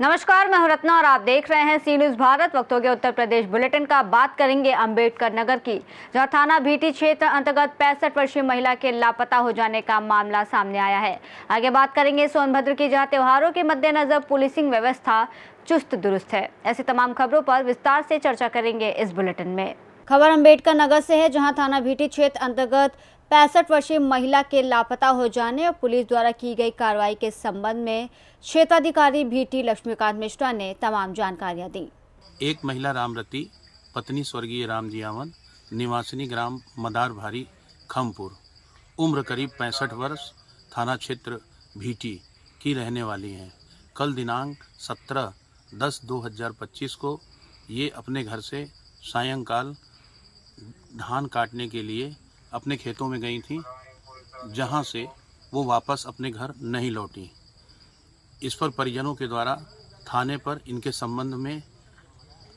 नमस्कार, मैं हूं रत्ना और आप देख रहे हैं सी न्यूज भारत। वक्त हो गया उत्तर प्रदेश बुलेटिन का। बात करेंगे अंबेडकर नगर की, जहां थाना भीटी क्षेत्र अंतर्गत 65 वर्षीय महिला के लापता हो जाने का मामला सामने आया है। आगे बात करेंगे सोनभद्र की, जहां त्योहारों के मद्देनजर पुलिसिंग व्यवस्था चुस्त दुरुस्त है। ऐसी तमाम खबरों पर विस्तार से चर्चा करेंगे इस बुलेटिन में। खबर अंबेडकर नगर से है, जहां थाना भीटी क्षेत्र अंतर्गत 65 वर्षीय महिला के लापता हो जाने और पुलिस द्वारा की गई कार्रवाई के संबंध में क्षेत्राधिकारी भीटी लक्ष्मीकांत मिश्रा ने तमाम जानकारियां दी। एक महिला रामरती, पत्नी स्वर्गीय रामजी आवन, निवासिनी ग्राम मदार भारी खमपुर, उम्र करीब 65 वर्ष, थाना क्षेत्र भीटी की रहने वाली हैं। कल दिनांक 17/10/2025 को ये अपने घर से सायंकाल धान काटने के लिए अपने खेतों में गई थी, जहां से वो वापस अपने घर नहीं लौटी। इस पर परिजनों के द्वारा थाने पर इनके संबंध में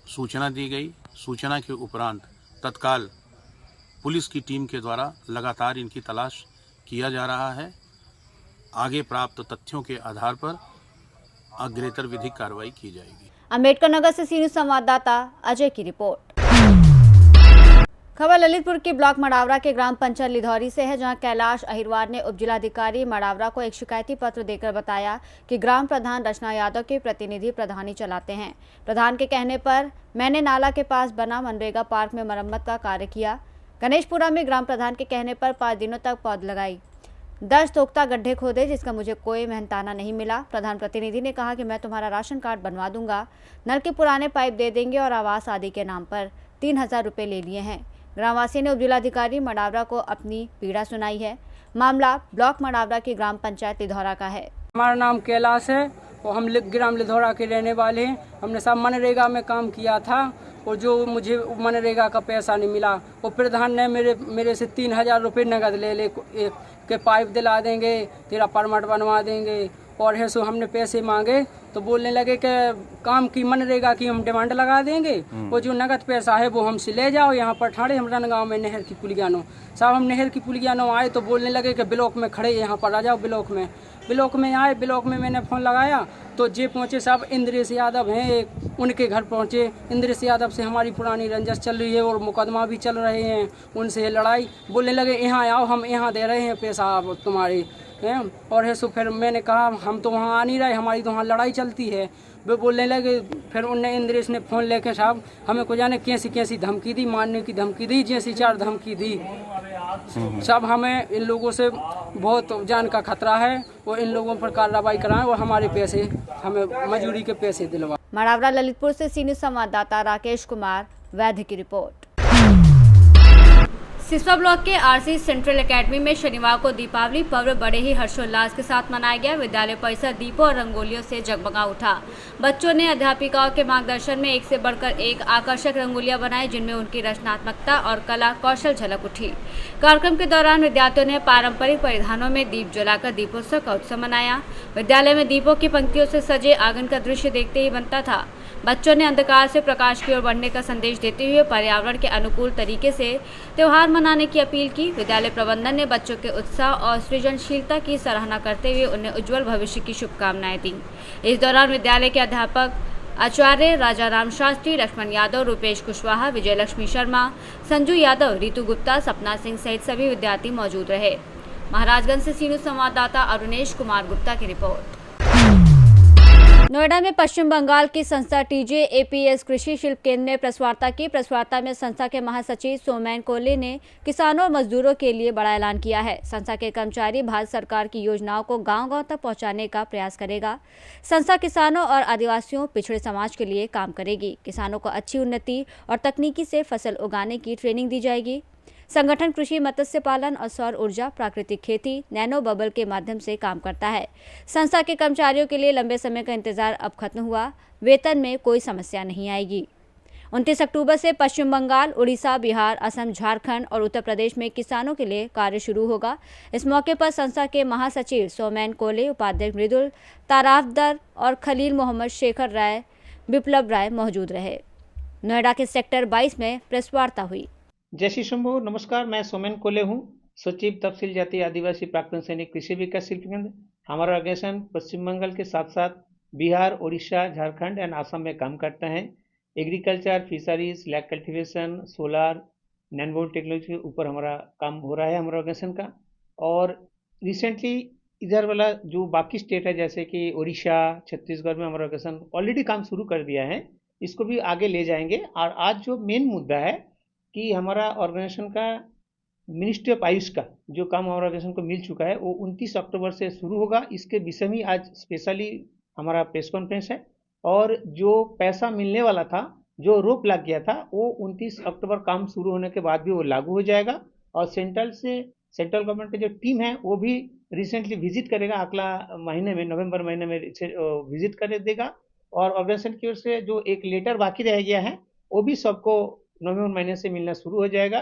सूचना दी गई। सूचना के उपरांत तत्काल पुलिस की टीम के द्वारा लगातार इनकी तलाश किया जा रहा है। आगे प्राप्त तथ्यों के आधार पर अग्रेतर विधिक कार्रवाई की जाएगी। अंबेडकर नगर से सी न्यूज संवाददाता अजय की रिपोर्ट। खबर ललितपुर की ब्लॉक मड़ावरा के ग्राम पंचायत लिधौरी से है, जहां कैलाश अहिरवार ने उपजिलाधिकारी मड़ावरा को एक शिकायती पत्र देकर बताया कि ग्राम प्रधान रचना यादव के प्रतिनिधि प्रधानी चलाते हैं। प्रधान के कहने पर मैंने नाला के पास बना मनरेगा पार्क में मरम्मत का कार्य किया। गणेशपुरा में ग्राम प्रधान के कहने पर 5 दिनों तक पौध लगाई, 10 तोख्ता गड्ढे खोदे, जिसका मुझे कोई मेहनताना नहीं मिला। प्रधान प्रतिनिधि ने कहा कि मैं तुम्हारा राशन कार्ड बनवा दूंगा, नल के पुराने पाइप दे देंगे और आवास आदि के नाम पर 3000 रुपये ले लिए हैं। ग्रामवासी ने उपजिलाधिकारी मड़ावरा को अपनी पीड़ा सुनाई है। मामला ब्लॉक मड़ावरा की ग्राम पंचायत लिधौरा का है। हमारा नाम कैलाश है और हम ग्राम लिधौरा के रहने वाले हैं। हमने सब मनरेगा में काम किया था और जो मुझे मनरेगा का पैसा नहीं मिला, वो प्रधान ने मेरे से 3000 रुपये नगद ले के पाइप दिला देंगे, तेरा परमिट बनवा देंगे। और है सो हमने पैसे मांगे तो बोलने लगे कि काम की मनरेगा की हम डिमांड लगा देंगे, वो जो नगद पैसा है वो हमसे ले जाओ। यहाँ पर ठाणे हम गाँव में नहर की पुलियानो साहब, हम नहर की पुलियानो आए तो बोलने लगे कि ब्लॉक में खड़े, यहाँ पर आ जाओ ब्लॉक में। ब्लॉक में आए, ब्लॉक में मैंने फ़ोन लगाया तो जे पहुँचे साहब इंद्रेश यादव हैं, उनके घर पहुँचे। इंद्रेश यादव से हमारी पुरानी रंजस चल रही है और मुकदमा भी चल रहे हैं, उनसे लड़ाई। बोलने लगे यहाँ आओ, हम यहाँ दे रहे हैं पैसा तुम्हारे हैं। और है सो फिर मैंने कहा हम तो वहाँ आ नहीं रहे, हमारी तो वहाँ लड़ाई चलती है। वे बोलने लगे, फिर उनने इंद्रेश ने फ़ोन लेके साहब हमें को जाने कैसी धमकी दी, मारने की धमकी दी, जैसी 4 धमकी दी। सब हमें इन लोगों से बहुत जान का खतरा है और इन लोगों पर कार्रवाई कराएं और हमारे पैसे, हमें मजदूरी के पैसे दिलवा। मड़ावरा ललितपुर से सी न्यूज संवाददाता राकेश कुमार वैद्य की रिपोर्ट। सिसवा ब्लॉक के आरसी सेंट्रल एकेडमी में शनिवार को दीपावली पर्व बड़े ही हर्षोल्लास के साथ मनाया गया। विद्यालय परिसर दीपों और रंगोलियों से जगमगा उठा। बच्चों ने अध्यापिकाओं के मार्गदर्शन में एक से बढ़कर एक आकर्षक रंगोलियां बनाई, जिनमें उनकी रचनात्मकता और कला कौशल झलक उठी। कार्यक्रम के दौरान विद्यार्थियों ने पारंपरिक परिधानों में दीप जलाकर दीपोत्सव का उत्सव मनाया। विद्यालय में दीपों की पंक्तियों से सजे आंगन का दृश्य देखते ही बनता था। बच्चों ने अंधकार से प्रकाश की ओर बढ़ने का संदेश देते हुए पर्यावरण के अनुकूल तरीके से त्योहार मनाने की अपील की। विद्यालय प्रबंधन ने बच्चों के उत्साह और सृजनशीलता की सराहना करते हुए उन्हें उज्जवल भविष्य की शुभकामनाएं दी। इस दौरान विद्यालय के अध्यापक आचार्य राजा राम शास्त्री, लक्ष्मण यादव, रूपेश कुशवाहा, विजय लक्ष्मी शर्मा, संजू यादव, रितु गुप्ता, सपना सिंह सहित सभी विद्यार्थी मौजूद रहे। महाराजगंज से सी न्यूज संवाददाता अरुणेश कुमार गुप्ता की रिपोर्ट। नोएडा में पश्चिम बंगाल की संस्था TJAPS कृषि शिल्प केंद्र ने प्रेस वार्ता की। प्रेस वार्ता में संस्था के महासचिव सोमैन कोले ने किसानों और मजदूरों के लिए बड़ा ऐलान किया है। संस्था के कर्मचारी भारत सरकार की योजनाओं को गांव-गांव तक पहुंचाने का प्रयास करेगा। संस्था किसानों और आदिवासियों पिछड़े समाज के लिए काम करेगी। किसानों को अच्छी उन्नति और तकनीकी से फसल उगाने की ट्रेनिंग दी जाएगी। संगठन कृषि, मत्स्य पालन और सौर ऊर्जा, प्राकृतिक खेती, नैनो बबल के माध्यम से काम करता है। संस्था के कर्मचारियों के लिए लंबे समय का इंतजार अब खत्म हुआ। वेतन में कोई समस्या नहीं आएगी। 29 अक्टूबर से पश्चिम बंगाल, उड़ीसा, बिहार, असम, झारखंड और उत्तर प्रदेश में किसानों के लिए कार्य शुरू होगा। इस मौके पर संस्था के महासचिव सोमैन कोले, उपाध्यक्ष मृदुल तारावदर और खलील मोहम्मद शेखर राय, विप्लव राय मौजूद रहे। नोएडा के सेक्टर 22 में प्रेस वार्ता हुई। जय श्री शंभू। नमस्कार, मैं सोमेन कोले हूँ, सचिव तफसील जाति आदिवासी प्राक्तन सैनिक कृषि विकास शिल्प केंद्र। हमारा ऑर्गेनाइजेशन पश्चिम बंगाल के साथ साथ बिहार, उड़ीसा, झारखंड एंड आसाम में काम करते हैं। Agriculture, fisheries, lac cultivation, solar, नैनोबोर्ड टेक्नोलॉजी के ऊपर हमारा काम हो रहा है हमारा ऑर्गेनाइजेशन का। और रिसेंटली इधर वाला जो बाकी स्टेट है जैसे कि उड़ीसा, छत्तीसगढ़ में हमारा ऑर्गेनाइजेशन ऑलरेडी काम शुरू कर दिया है, इसको भी आगे ले जाएंगे। और आज जो मेन मुद्दा है कि हमारा ऑर्गेनाइजेशन का मिनिस्ट्री ऑफ आयुष का जो काम हमारा ऑर्गेनाइजेशन को मिल चुका है वो 29 अक्टूबर से शुरू होगा। इसके विषय में आज स्पेशली हमारा प्रेस कॉन्फ्रेंस है। और जो पैसा मिलने वाला था, जो रोक लग गया था, वो 29 अक्टूबर काम शुरू होने के बाद भी वो लागू हो जाएगा। और सेंट्रल गवर्नमेंट की जो टीम है वो भी रिसेंटली विजिट करेगा, अगला महीने में, नवंबर महीने में विजिट कर देगा। और ऑर्गेनाइजेशन की ओर से जो एक लेटर बाकी रह गया है वो भी सबको नवंबर महीने से मिलना शुरू हो जाएगा।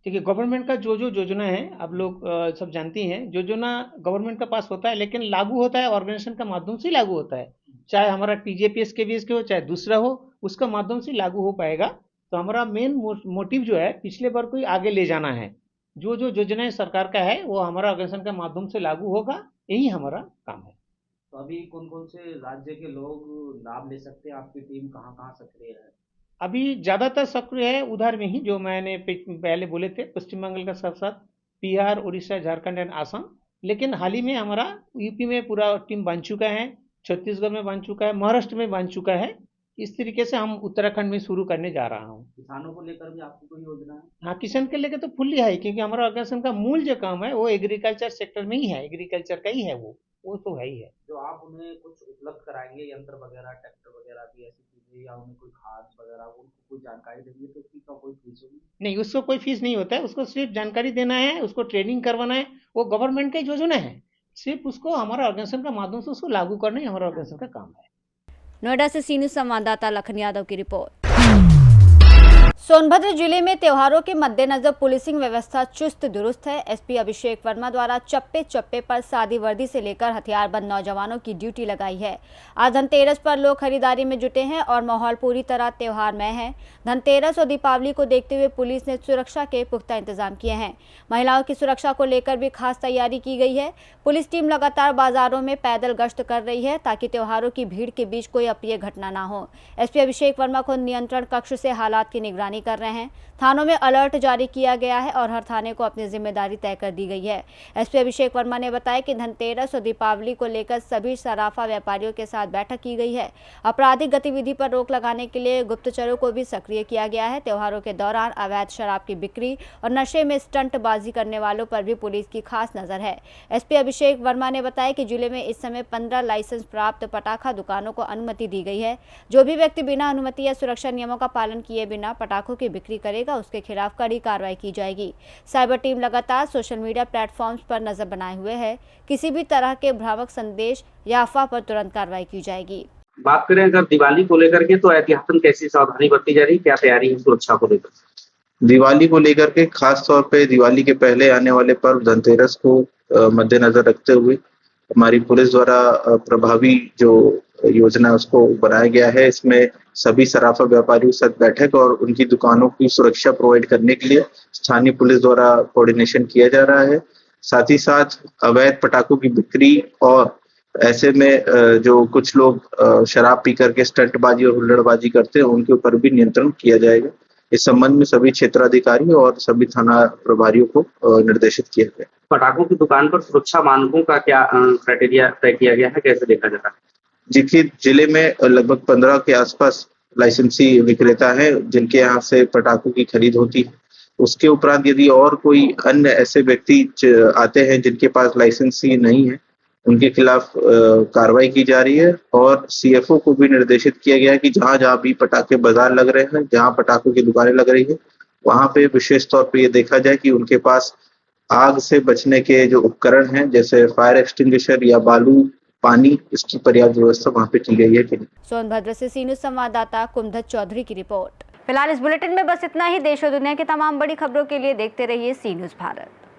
ठीक है, गवर्नमेंट का जो योजना है आप लोग सब जानती हैं, योजना गवर्नमेंट का पास होता है लेकिन लागू होता है ऑर्गेनाइजेशन का माध्यम से लागू होता है। चाहे हमारा TJPS के बेस के हो, चाहे दूसरा हो, उसका माध्यम से लागू हो पाएगा। तो हमारा मेन मोटिव जो है पिछले बार को ही आगे ले जाना है। जो योजनाएं सरकार का है वो हमारा ऑर्गेनाइजेशन के माध्यम से लागू होगा, यही हमारा काम है। तो अभी कौन कौन से राज्य के लोग लाभ ले सकते हैं? आपकी टीम कहाँ कहाँ सक्रिय है? अभी ज़्यादातर सक्रिय है उधर में ही, जो मैंने पहले बोले थे, पश्चिम बंगाल का साथ साथ बिहार, उड़ीसा, झारखंड एंड आसाम। लेकिन हाल ही में हमारा यूपी में पूरा टीम बन चुका है, छत्तीसगढ़ में बन चुका है, महाराष्ट्र में बन चुका है। इस तरीके से हम उत्तराखंड में शुरू करने जा रहा हूँ। किसानों को लेकर भी आपकी कोई योजना है? हाँ, किसान के लेकर तो फुल्ली है, क्योंकि हमारा ऑर्गेनाइजेशन का मूल जो काम है वो एग्रीकल्चर सेक्टर में ही है, एग्रीकल्चर का ही है, वो तो है ही है। जो आप उन्हें कुछ उपलब्ध कराएंगे, यंत्र वगैरह, ट्रैक्टर वगैरह भी ऐसी चीजें, या उन्हें कोई खाद वगैरह, उनको कोई जानकारी देंगे तो उसकी का कोई फीस होगी? नहीं, उसको कोई फीस नहीं होता है, उसको सिर्फ जानकारी देना है, उसको ट्रेनिंग करवाना है। वो गवर्नमेंट का योजना है, सिर्फ उसको हमारा ऑर्गेनाइजेशन का माध्यम से उसको लागू करना ही हमारा ऑर्गेनाइजेशन का काम है। नोएडा से सी न्यूज संवाददाता लखन यादव की रिपोर्ट। सोनभद्र जिले में त्योहारों के मद्देनजर पुलिसिंग व्यवस्था चुस्त दुरुस्त है। एसपी अभिषेक वर्मा द्वारा चप्पे चप्पे पर सादी वर्दी से लेकर हथियारबंद नौजवानों की ड्यूटी लगाई है। आज धनतेरस पर लोग खरीदारी में जुटे हैं और माहौल पूरी तरह त्योहारमय है। धनतेरस और दीपावली को देखते हुए पुलिस ने सुरक्षा के पुख्ता इंतजाम किए हैं। महिलाओं की सुरक्षा को लेकर भी खास तैयारी की गई है। पुलिस टीम लगातार बाजारों में पैदल गश्त कर रही है ताकि त्योहारों की भीड़ के बीच कोई अप्रिय घटना न हो। एसपी अभिषेक वर्मा खुद नियंत्रण कक्ष से हालात की निगरानी कर रहे हैं। थानों में अलर्ट जारी किया गया है और हर थाने को अपनी जिम्मेदारी तय कर दी गई है। एसपी अभिषेक वर्मा ने बताया कि धनतेरस और दीपावली को लेकर सभी सराफा व्यापारियों के साथ बैठक की गई है। आपराधिक गतिविधि पर रोक लगाने के लिए गुप्तचरों को भी सक्रिय किया गया है। त्योहारों के दौरान अवैध शराब की बिक्री और नशे में स्टंटबाजी करने वालों पर भी पुलिस की खास नजर है। एसपी अभिषेक वर्मा ने बताया कि जिले में इस समय 15 लाइसेंस प्राप्त पटाखा दुकानों को अनुमति दी गई है। जो भी व्यक्ति बिना अनुमति या सुरक्षा नियमों का पालन किए बिना पटाखों की बिक्री करेगा उसके खिलाफ कड़ी कार्रवाई की जाएगी। साइबर टीम लगातार सोशल मीडिया प्लेटफॉर्म्स पर नजर बनाए हुए है। किसी भी तरह के भ्रामक संदेश या अफवाह पर तुरंत कार्रवाई की जाएगी। बात करें अगर दिवाली को लेकर के, तो एहतियातन कैसी सावधानी बरती जा रही है? क्या तैयारी है सुरक्षा को लेकर? दिवाली को लेकर के खास तौर पे दिवाली के पहले आने वाले पर्व धनतेरस को मद्देनजर रखते हुए हमारी पुलिस द्वारा प्रभावी जो योजना उसको बनाया गया है। इसमें सभी सराफा व्यापारियों के साथ बैठक और उनकी दुकानों की सुरक्षा प्रोवाइड करने के लिए स्थानीय पुलिस द्वारा कोऑर्डिनेशन किया जा रहा है। साथ ही साथ अवैध पटाखों की बिक्री और ऐसे में जो कुछ लोग शराब पी करके स्टंटबाजी और हुल्लड़बाजी करते हैं उनके ऊपर भी नियंत्रण किया जाएगा। इस संबंध में सभी क्षेत्राधिकारी और सभी थाना प्रभारियों को निर्देशित किया गया। पटाखों की दुकान पर सुरक्षा मानकों का क्या क्राइटेरिया तय किया गया है, कैसे देखा जाता है? जिसके जिले में लगभग 15 के आसपास लाइसेंसी विक्रेता हैं जिनके यहाँ से पटाखों की खरीद होती है। उसके उपरांत यदि और कोई अन्य ऐसे व्यक्ति आते हैं जिनके पास लाइसेंसी नहीं है, उनके खिलाफ कार्रवाई की जा रही है। और CFO को भी निर्देशित किया गया है कि जहां जहां भी पटाखे बाजार लग रहे हैं, जहां पटाखों की दुकानें लग रही है, वहां पे विशेष तौर पे ये देखा जाए कि उनके पास आग से बचने के जो उपकरण हैं जैसे फायर एक्सटिंग्विशर या बालू, पानी, इसकी पर्याप्त व्यवस्था वहाँ पे की गई है कि नहीं। सोनभद्र से सी न्यूज संवाददाता कुमधत चौधरी की रिपोर्ट। फिलहाल इस बुलेटिन में बस इतना ही। देश और दुनिया की तमाम बड़ी खबरों के लिए देखते रहिए सी न्यूज भारत।